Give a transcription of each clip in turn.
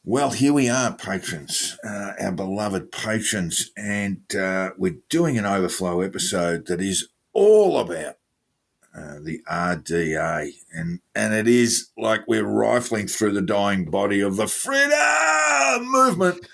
Well, here we are, patrons, our beloved patrons, and we're doing an overflow episode that is all about the RDA, and it is like we're rifling through the dying body of the freedom movement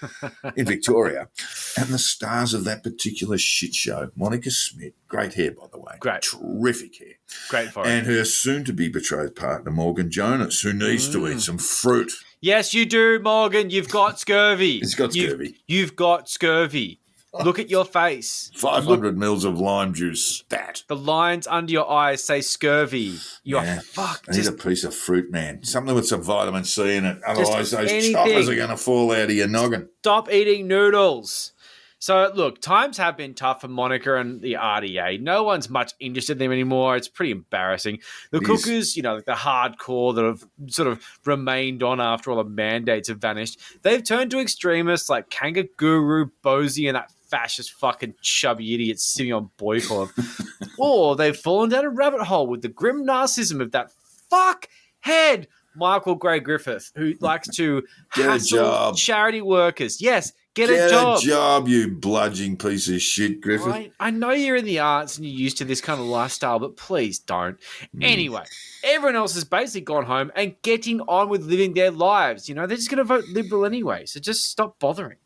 in Victoria, and the stars of that particular shit show, Monica Smith, great hair, by the way, terrific hair, great forehead, and her soon-to-be betrothed partner, Morgan Jonas, who needs to eat some fruit. Yes, you do, Morgan. You've got scurvy. He's got scurvy. You've got scurvy. Look at your face. 500 mils of lime juice, stat. The lines under your eyes say scurvy. You're fucked. Need a piece of fruit, man. Something with some vitamin C in it. Otherwise, those choppers are going to fall out of your noggin. Stop eating noodles. So, look, times have been tough for Monica and the RDA. No one's much interested in them anymore. It's pretty embarrassing. The Cookers, the hardcore that have sort of remained on after all the mandates have vanished, they've turned to extremists like Kangaroo, Bozy, and that fascist fucking chubby idiot sitting on Boycott. Or they've fallen down a rabbit hole with the grim narcissism of that fuckhead Michael Gray Griffith, who likes to hassle charity workers. Yes, Get a job. Get a job, you bludging piece of shit, Griffith. I know you're in the arts and you're used to this kind of lifestyle, but please don't. Anyway, everyone else has basically gone home and getting on with living their lives. They're just going to vote Liberal anyway, so just stop bothering.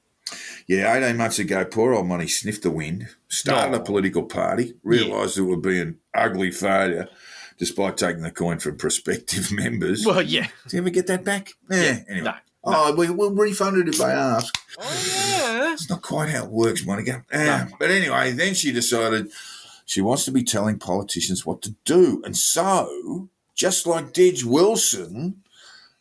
Yeah, 18 months ago, poor old Monty sniffed the wind, started a political party, realised it would be an ugly failure, despite taking the coin from prospective members. Well, yeah. Did you ever get that back? Yeah. Anyway. No. Oh, we'll refund it if they ask. Oh, yeah. It's not quite how it works, Monica. But anyway, then she decided she wants to be telling politicians what to do. And so, just like Didge Wilson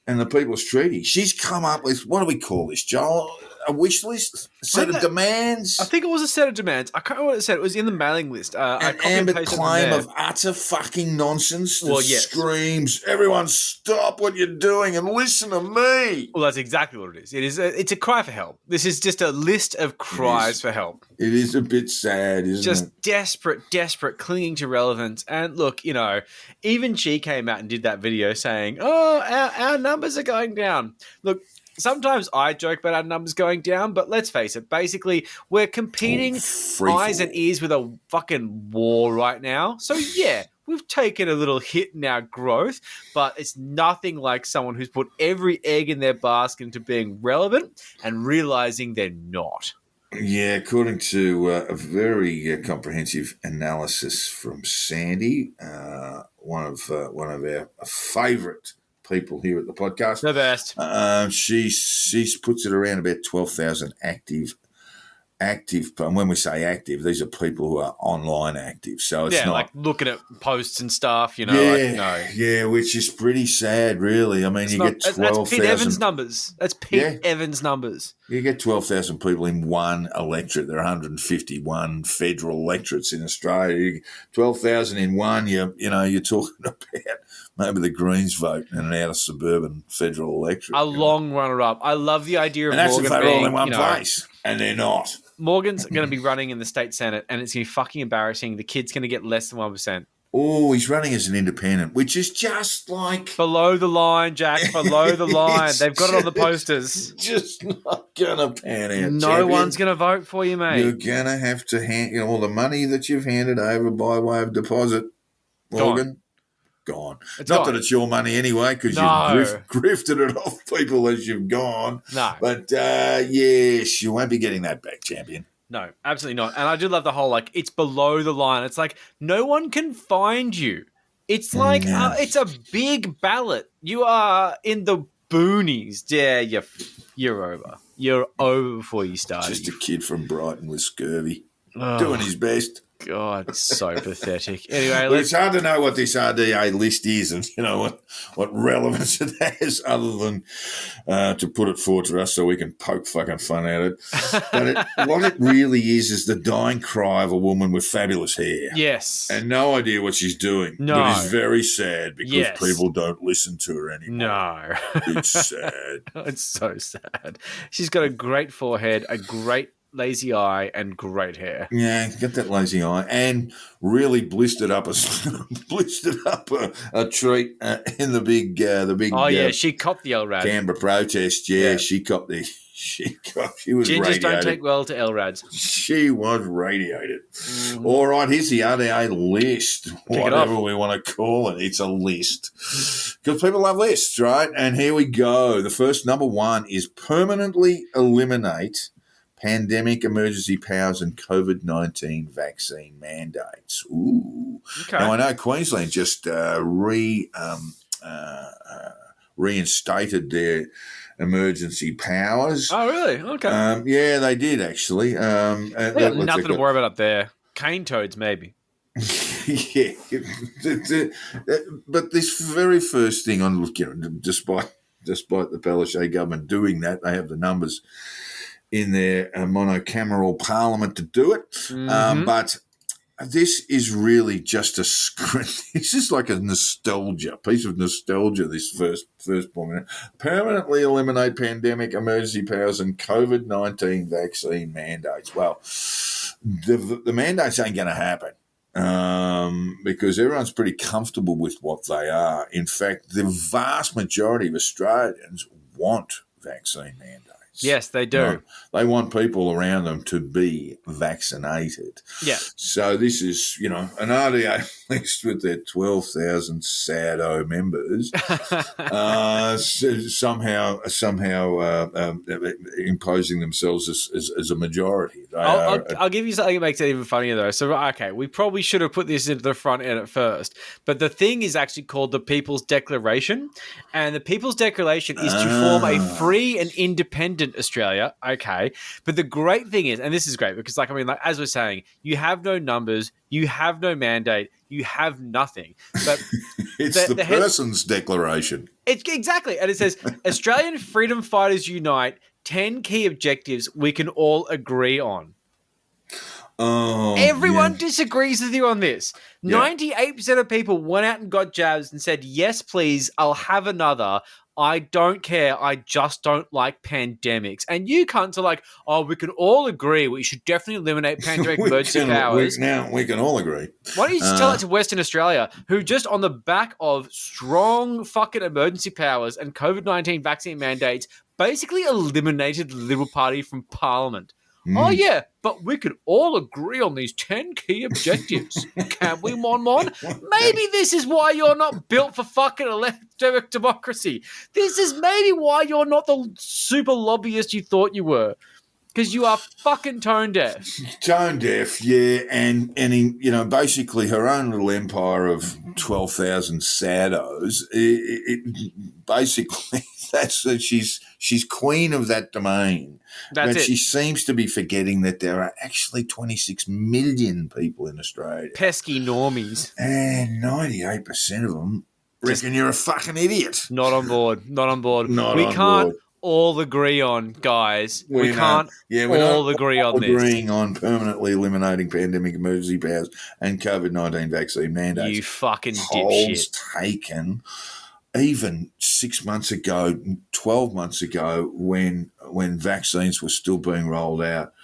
and the People's Treaty, she's come up with, what do we call this, Joel? A wish list? A set of demands? I think it was a set of demands. I can't remember what it said. It was in the mailing list. An ambit claim of utter fucking nonsense that screams, everyone stop what you're doing and listen to me. Well, that's exactly what it is. It's a cry for help. This is just a list of cries for help. It is a bit sad, isn't it? Just desperate, clinging to relevance. And look, even she came out and did that video saying, our numbers are going down. Look, sometimes I joke about our numbers going down, but let's face it, basically we're competing eyes and ears with a fucking war right now. So yeah, we've taken a little hit in our growth, but it's nothing like someone who's put every egg in their basket into being relevant and realizing they're not. Yeah, according to a very comprehensive analysis from Sandy, one of our favourite people here at the podcast. The best. She puts it around about 12,000 active. And when we say active, these are people who are online active. So it's not like looking at posts and stuff. Yeah, which is pretty sad, really. I mean, get 12,000. That's Pete Evans' numbers. That's Pete Evans' numbers. You get 12,000 people in one electorate. There are 151 federal electorates in Australia. 12,000 in one. You're talking about maybe the Greens vote in an outer suburban federal electorate. A long runner-up. I love the idea of and Morgan that's if they're being, all in one place, and they're not. Morgan's going to be running in the state senate, and it's going to be fucking embarrassing. The kid's going to get less than 1%. Oh, he's running as an independent, which is just like... Below the line, Jack, below the line. They've got it on the posters. Just not going to pan out, No one's going to vote for you, mate. You're going to have to hand all the money that you've handed over by way of deposit, Morgan. Gone. Not that it's your money anyway, because you've grifted it off people as you've gone. No. But, yes, you won't be getting that back, champion. No, absolutely not. And I do love the whole, it's below the line. It's like, no one can find you. It's like, it's a big ballot. You are in the boonies. Yeah, you're over. You're over before you started. Just a kid from Brighton with scurvy. Doing his best. God, it's so pathetic. Anyway, it's hard to know what this RDA list is and, what relevance it has other than to put it forward to us so we can poke fucking fun at it. But what it really is the dying cry of a woman with fabulous hair. Yes. And no idea what she's doing. No. But it's very sad because people don't listen to her anymore. No. It's sad. It's so sad. She's got a great forehead, a great lazy eye, and great hair. Yeah, got that lazy eye, and really blistered up a treat in the big Oh yeah, she copped the LRAD. Canberra protest. Yeah, she copped the she was Gingers radiated. don't take well to LRADs. She was radiated. Mm-hmm. All right, here's the RDA list, whatever we want to call it. It's a list because people love lists, right? And here we go. The first number one is permanently eliminate pandemic emergency powers and COVID-19 vaccine mandates. Ooh. Okay. Now, I know Queensland just reinstated their emergency powers. Oh, really? Okay. Yeah, they did, actually. They got nothing to worry about up there. Cane toads, maybe. Yeah. But this very first thing on, despite the Palaszczuk government doing that, they have the numbers in their monocameral parliament to do it. Mm-hmm. But this is really just this is like a piece of nostalgia, this first point. Permanently eliminate pandemic emergency powers and COVID-19 vaccine mandates. Well, the mandates ain't going to happen because everyone's pretty comfortable with what they are. In fact, the vast majority of Australians want vaccine mandates. Yes, they do. They want people around them to be vaccinated. Yeah. So this is, an RDA list with their 12,000 SADO members somehow imposing themselves as a majority. I'll give you something that makes it even funnier, though. So, okay, we probably should have put this into the front end at first. But the thing is actually called the People's Declaration. And the People's Declaration is to form a free and independent Australia. Okay. But the great thing is, and this is great because, as we're saying, you have no numbers, you have no mandate, you have nothing. But it's the person's declaration. Exactly. And it says, Australian freedom fighters unite, 10 key objectives we can all agree on. Everyone disagrees with you on this. Yeah. 98% of people went out and got jabs and said, yes, please, I'll have another. I don't care. I just don't like pandemics. And you cunts are like, we can all agree we should definitely eliminate pandemic emergency powers. We can all agree. Why don't you just tell that to Western Australia, who just on the back of strong fucking emergency powers and COVID-19 vaccine mandates basically eliminated the Liberal Party from Parliament. Oh, yeah, but we could all agree on these 10 key objectives. Can't we, MonMon? Maybe this is why you're not built for fucking electronic democracy. This is maybe why you're not the super lobbyist you thought you were. Because you are fucking tone deaf. Tone deaf, yeah. And basically her own little empire of 12,000 SADOs, basically she's queen of that domain. But she seems to be forgetting that there are actually 26 million people in Australia. Pesky normies. And 98% of them reckon you're a fucking idiot. Not on board. We can't all agree on, guys. We can't all agree on this. Agreeing on permanently eliminating pandemic emergency powers and COVID-19 vaccine mandates. You fucking dipshit. Polls taken even 6 months ago, 12 months ago, when vaccines were still being rolled out,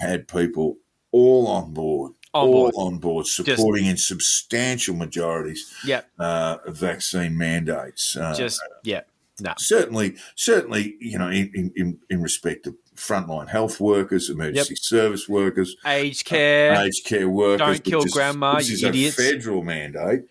had people all on board. On board, supporting in substantial majorities vaccine mandates. No. Certainly, in respect of frontline health workers, emergency service workers, aged care workers. Don't kill grandma, you idiots. A federal mandate.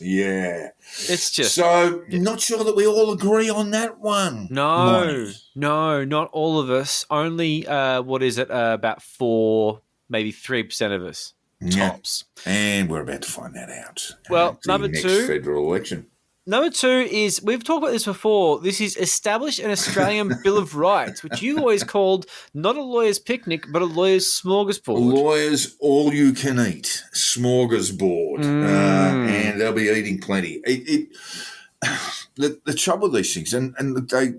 Yeah. It's just not sure that we all agree on that one. No, not all of us. Only about 4, maybe 3% of us tops. And we're about to find that out. Well, number next 2, federal election. Number 2 is, we've talked about this before, this is establish an Australian Bill of Rights, which you always called not a lawyer's picnic, but a lawyer's smorgasbord. Lawyers all-you-can-eat smorgasbord, and they'll be eating plenty. The trouble with these things, and they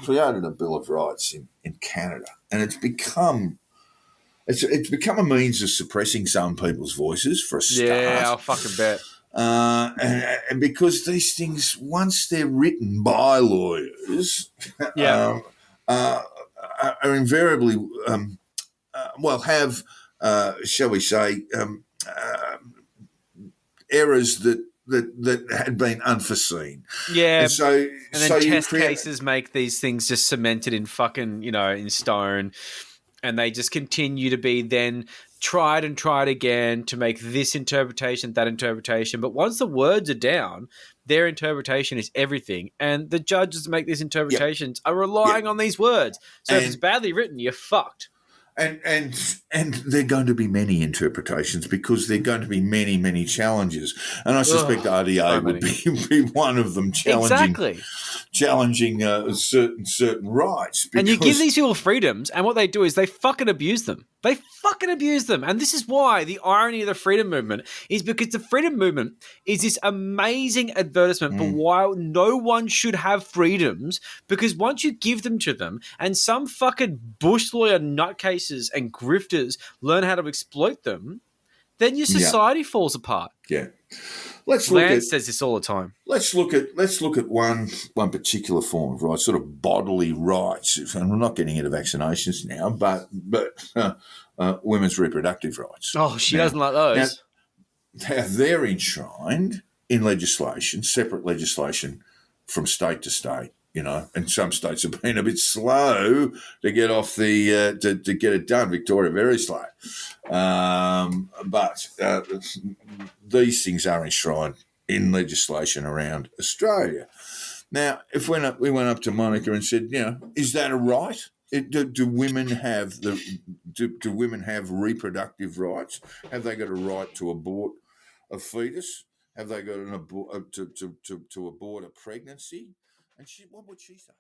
created a Bill of Rights in Canada, and it's become a means of suppressing some people's voices for a start. Yeah, I'll fucking bet. And because these things, once they're written by lawyers, are are invariably, have, shall we say, errors that had been unforeseen. Yeah. And so, and then test cases make these things just cemented in fucking, in stone. And they just continue to be then tried and tried again to make this interpretation, that interpretation. But once the words are down, their interpretation is everything. And the judges that make these interpretations are relying on these words. So if it's badly written, you're fucked. And there are going to be many interpretations because there are going to be many, many challenges. And I suspect RDA would be one of them, challenging certain rights. And you give these people freedoms, and what they do is they fucking abuse them. They fucking abuse them. And this is why the irony of the freedom movement is because the freedom movement is this amazing advertisement for why no one should have freedoms, because once you give them to them and some fucking bush lawyer nutcases and grifters learn how to exploit them, then your society falls apart. Yeah. Lance says this all the time. Let's look at one particular form of rights, sort of bodily rights, and we're not getting into vaccinations now, but women's reproductive rights. Oh, she doesn't like those. Now, they're enshrined in legislation, separate legislation from state to state. And some states have been a bit slow to get off to get it done. Victoria, very slow. But these things are enshrined in legislation around Australia. Now, if we went up to Monica and said, is that a right? Do women have do women have reproductive rights? Have they got a right to abort a fetus? Have they got to abort a pregnancy? And what would she say?